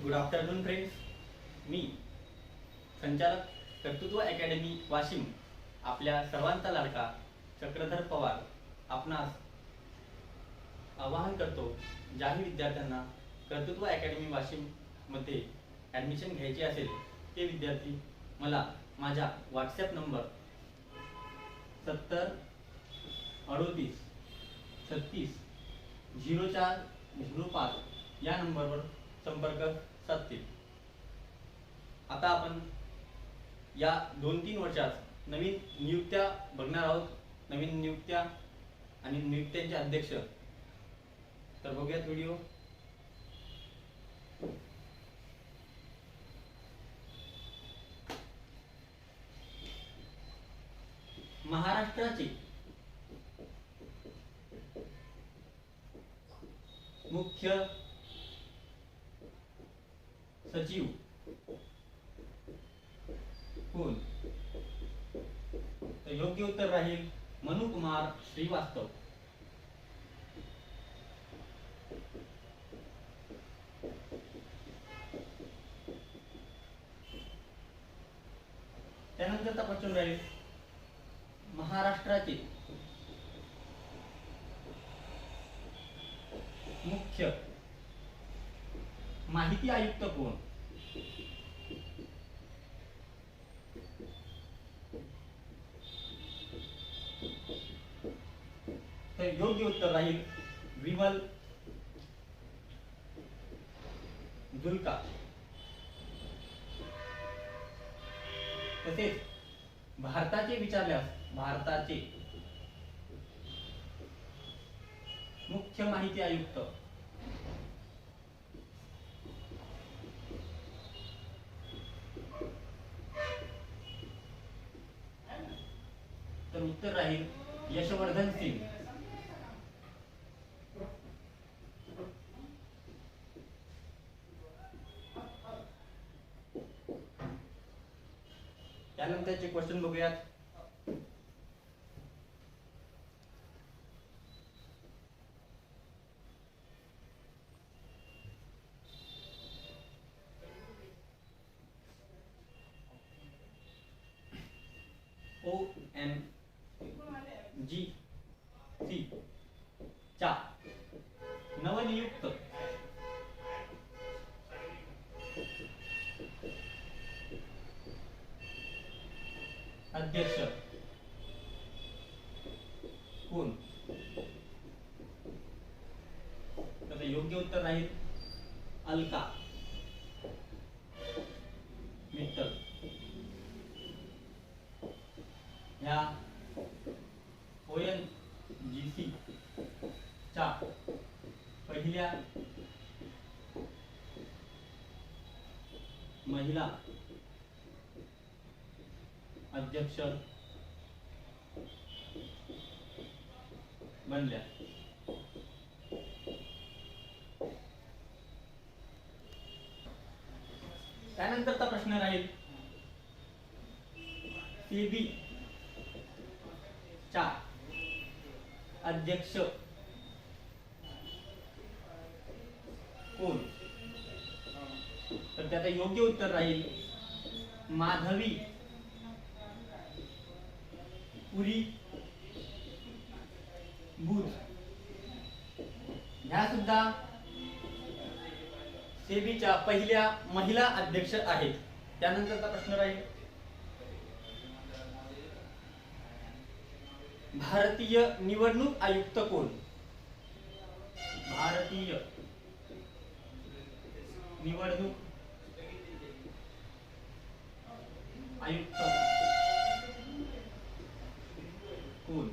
Good afternoon friends. मी संचालक कर्तृत्व academy Washim, आपल्या सर्वांचा लाडका चक्रधर पवार, आपणास आवाहन करतो. ज्याही विद्यार्थ्यांना कर्तृत्व अकॅडमी वाशिम मध्ये ॲडमिशन घ्यायचे असेल ते विद्यार्थी मला माझ्या व्हॉट्सॲप नंबर 7038360405 या नंबरवर संपर्क साधतील. आता आपण या 2-3 वर्षात नवीन नियुक्त्या बघणार आहोत. नवीन नियुक्त्या आणि नियुक्त्यांचे अध्यक्ष. तर बघूयात व्हिडिओ. महाराष्ट्राचे मुख्य सचिव कोण? तर योग्य उत्तर राहील मनुकुमार श्रीवास्तव. त्यानंतरचा प्रश्न राहील महाराष्ट्राचे मुख्य माहिती आयुक्त कोण? तर योग्य उत्तर राहील विमल जुल्का. तसेच भारताचे विचारल्यास भारताचे मुख्य माहिती आयुक्त तर उत्तर राहील यशवर्धन सिंग. त्यानंतरचे क्वेश्चन बघूयात. ONGC च्या नवनियुक्त अध्यक्ष कोण? तर योग्य उत्तर राहील अलका मित्तल. ह्या ONGC च्या पहिल्या महिला अध्यक्ष बनल्या. त्यानंतरचा प्रश्न राहील सेबी च्या अध्यक्ष कोण? तर त्याचं योग्य उत्तर राहील माधवी पुरी बुध. ह्या सुद्धा सेबीच्या पहिल्या महिला अध्यक्ष आहेत. त्यानंतरचा प्रश्न राहील भारतीय निवडणूक आयुक्त कोण? भारतीय निवडणूक आयुक्त कोण?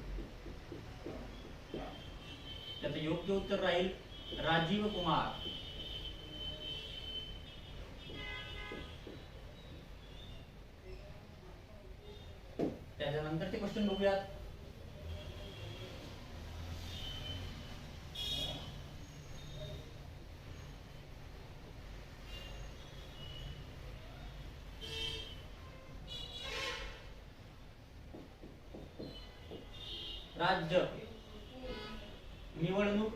त्याचं योग्य उत्तर राहील राजीव कुमार. त्याच्यानंतरचे क्वेश्चन बघूयात. राज्य निवडणूक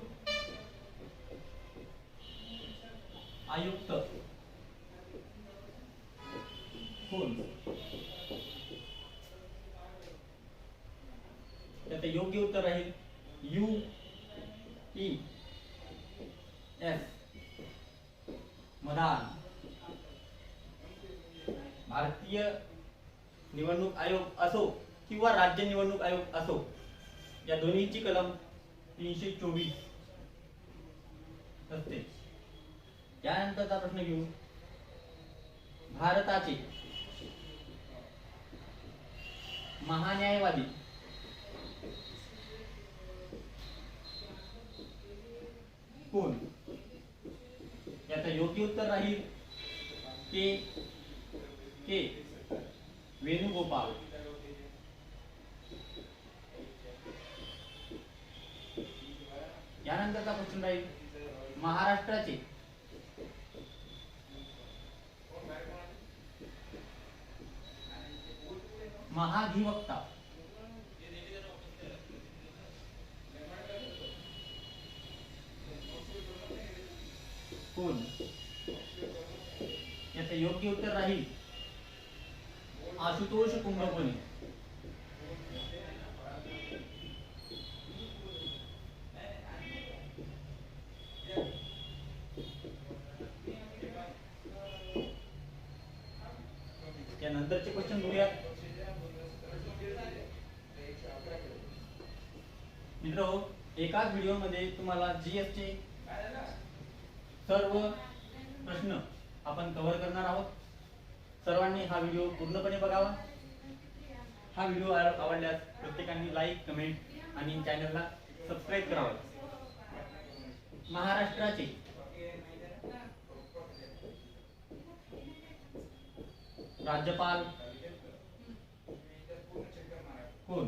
आयुक्त कोण? त्याचं योग्य उत्तर राहील US मदान. भारतीय निवडणूक आयोग असो किंवा राज्य निवडणूक आयोग असो, या दोन्हीची कलम 324 असते. त्यानंतरचा प्रश्न घेऊ. भारताचे महान्यायवादी कोण? याचं योग्य उत्तर राहील के वेणुगोपाल. यानंतरचा प्रश्न राहील. महाराष्ट्राचे महाधिवक्ता कोण? याचं योग्य उत्तर राहील आशुतोष कुंभकोणी. त्यानंतरचे क्वेश्चन बघूया मित्रांनो. एकाच व्हिडिओ मध्ये तुम्हाला जीएस चे सर्व प्रश्न आपण कव्हर करणार आहोत. सर्वांनी हा व्हिडिओ पूर्णपणे बघावा. हा व्हिडिओ आवडल्यास प्रत्येकाने लाईक, कमेंट आणि चॅनलला सबस्क्राईब करावे. महाराष्ट्राचे राज्यपाल कोण?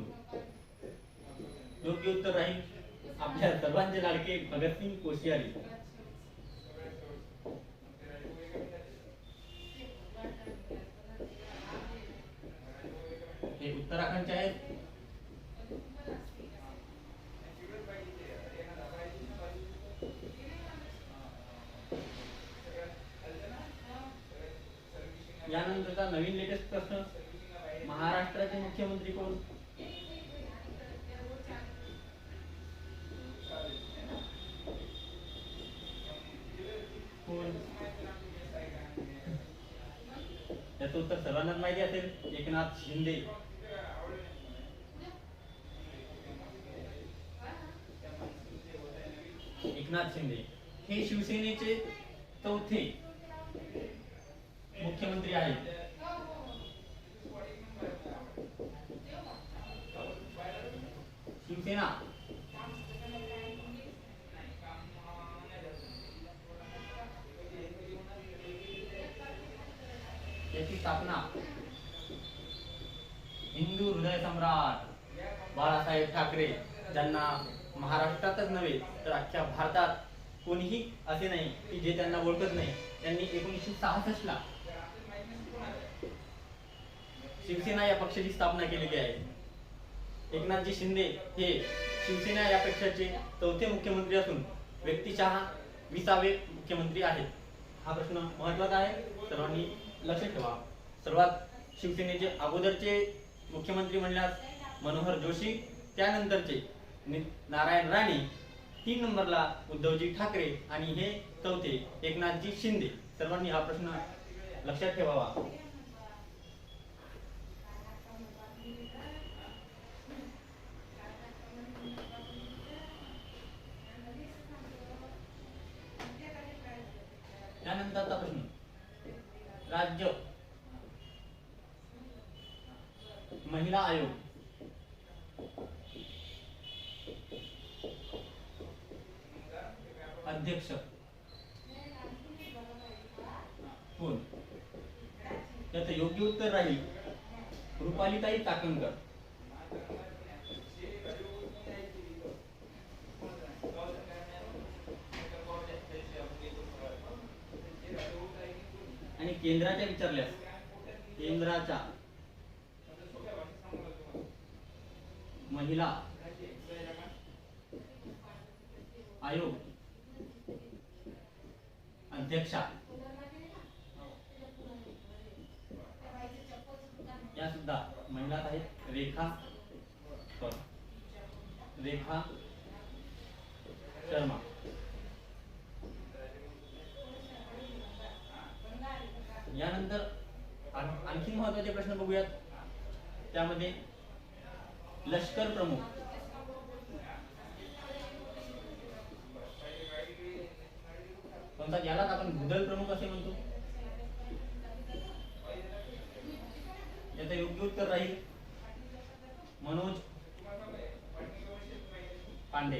योग्य उत्तर राहील आपल्या सर्वांचे लाडके भगतसिंग कोश्यारी. हे उत्तराखंडचे आहेत. यानंतरचा नवीन लेटेस्ट प्रश्न. महाराष्ट्राचे मुख्यमंत्री कोण? याचं उत्तर सर्वांनाच माहिती असेल. एकनाथ शिंदे. एकनाथ शिंदे हे शिवसेनेचे चौथे मुख्यमंत्री आहेत. शिवसेना याची स्थापना हिंदू हृदय सम्राट बाळासाहेब ठाकरे, ज्यांना महाराष्ट्रातच नव्हे तर अख्ख्या भारतात कोणीही असे नाही की जे त्यांना ओळखत नाही, त्यांनी 1966 ला शिवसेना या पक्षाची स्थापना केलेली आहे. एकनाथजी शिंदे हे शिवसेना या पक्षाचे चौथे मुख्यमंत्री असून व्यक्तिशः 20वे मुख्यमंत्री आहेत. हा प्रश्न महत्त्वाचा आहे, सर्वांनी लक्षात ठेवा. सर्वात शिवसेनेचे अगोदरचे मुख्यमंत्री म्हणल्यास मनोहर जोशी, त्यानंतरचे नारायण राणे, 3 नंबरला उद्धवजी ठाकरे आणि हे चौथे एकनाथजी शिंदे. सर्वांनी हा प्रश्न लक्षात ठेवावा. त्यानंतरचा प्रश्न. राज्य महिला आयोग अध्यक्ष कोण? याचं योग्य उत्तर राहील रुपालीताई चाकणकर. आणि केंद्राच्या विचारल्यास केंद्राच्या महिला आयोग अध्यक्षा महिलाच आहेत रेखा शर्मा. यानंतर आणखी महत्त्वाचे प्रश्न बघूयात. त्यामध्ये लष्कर प्रमुख कोणता, यालाच आपण भूदल प्रमुख असे म्हणतो. याचं योग्य उत्तर राहील मनोज पांडे.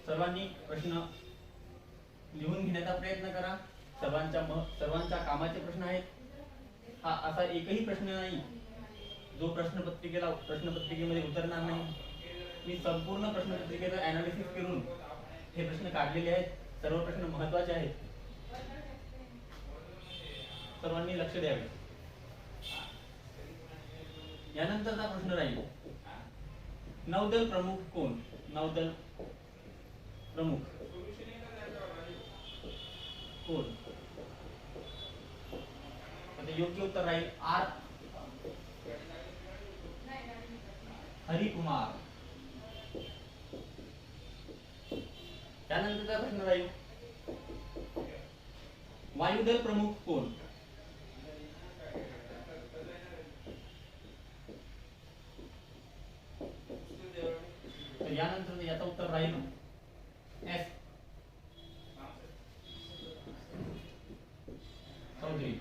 सर्वांनी प्रश्न लिहून घेण्याचा प्रयत्न करा. सर्वांच्या कामाचे प्रश्न आहेत. हा असा एकही प्रश्न नाही जो प्रश्नपत्रिकेमध्ये उतरणार नाही. मी संपूर्ण प्रश्नपत्रिकेचं ॲनालिसिस करून हे प्रश्न काढलेले आहेत. सर्व प्रश्न महत्त्वाचे आहेत. सर्वांनी लक्ष द्यावे. यानंतरचा प्रश्न राहील नौदल प्रमुख कोण. नौदल प्रमुख कोण. योग्य उत्तर राहील आर हरिकुमार. त्यानंतरचा प्रश्न राहील वायुदल प्रमुख कोण. तर यानंतर याचं उत्तर राहील एस चौधरी.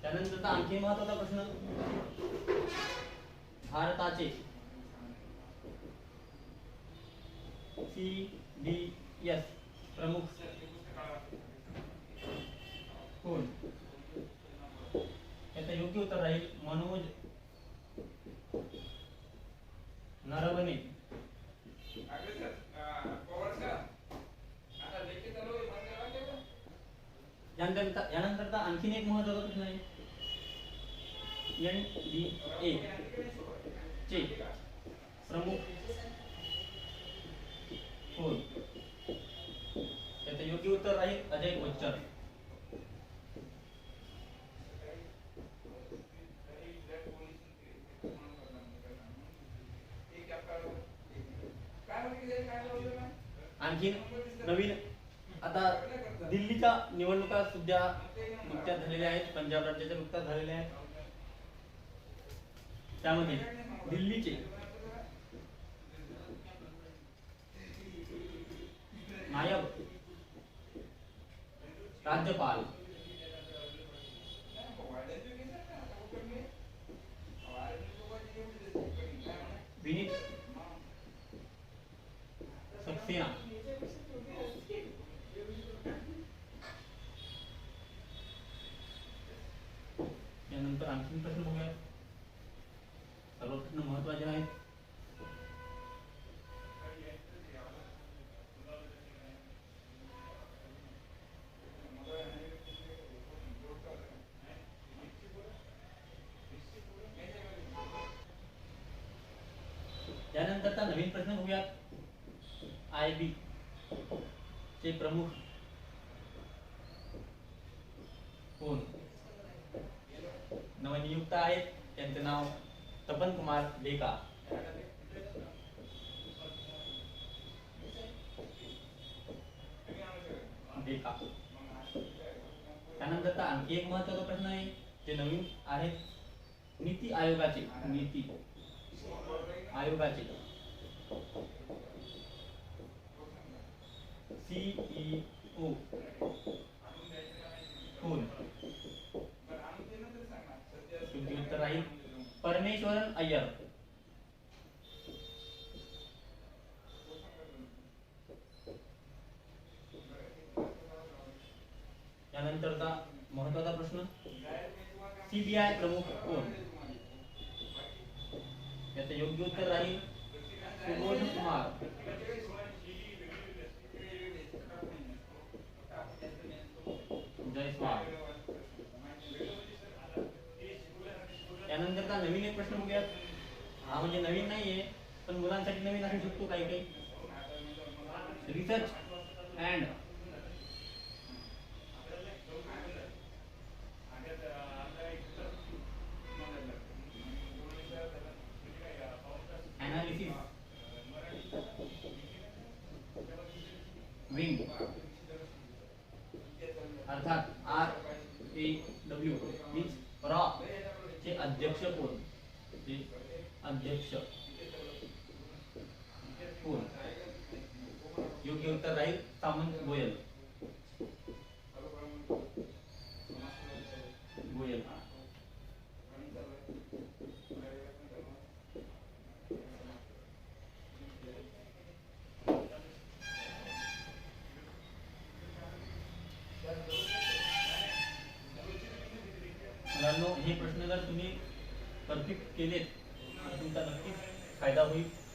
त्यानंतरचा आणखी महत्त्वाचा प्रश्न भारताचे CDS प्रमुख कोण. याचं योग्य उत्तर राहील मनोज नरवणे. यानंतरचा आणखीन एक महत्त्वाचा प्रश्न आहे NDA चे प्रमुख कोण. याचं योग्य उत्तर राहील अजय बच्चन. आणखी नवीन आता दिल्लीच्या निवडणुका सुद्धा नुकत्याच झालेल्या आहेत. पंजाब राज्याच्या नुकत्याच झालेल्या आहेत. त्यामध्ये दिल्लीचे नायब राज्यपाल विनीत सक्सेना. यानंतर आणखी प्रश्न बघूया. सर्व प्रश्न महत्त्वाचे आहेत. त्यानंतरचा नवीन प्रश्न बघूयात. IB चे प्रमुख कोण. नवनियुक्त आहेत. त्यांचे नाव तपन कुमार डेका. त्यानंतरचा आणखी एक महत्त्वाचा प्रश्न आहे जे नवीन आहेत नीती आयोगाचे CEO कोण. उत्तर राहील परमेश्वरन अय्यर. त्यानंतरचा महत्त्वाचा प्रश्न CBI प्रमुख कोण. याचं योग्य उत्तर राहील सुबोध कुमार. जयस्वाल. त्यानंतरचा नवीन एक प्रश्न बघूयात. हा म्हणजे नवीन नाहीये पण मुलांसाठी नवीन असू शकतो काही. रिसर्च and analysis wing अर्थात RAW हीच रॉ चे अध्यक्ष कोण? चे अध्यक्ष कोण? योग्य उत्तर राहील सामंत गोयल. गोयल. मुलांनो, हे प्रश्न जर तुम्ही परफेक्ट केलेत तर तुमचा नक्कीच फायदा होईल.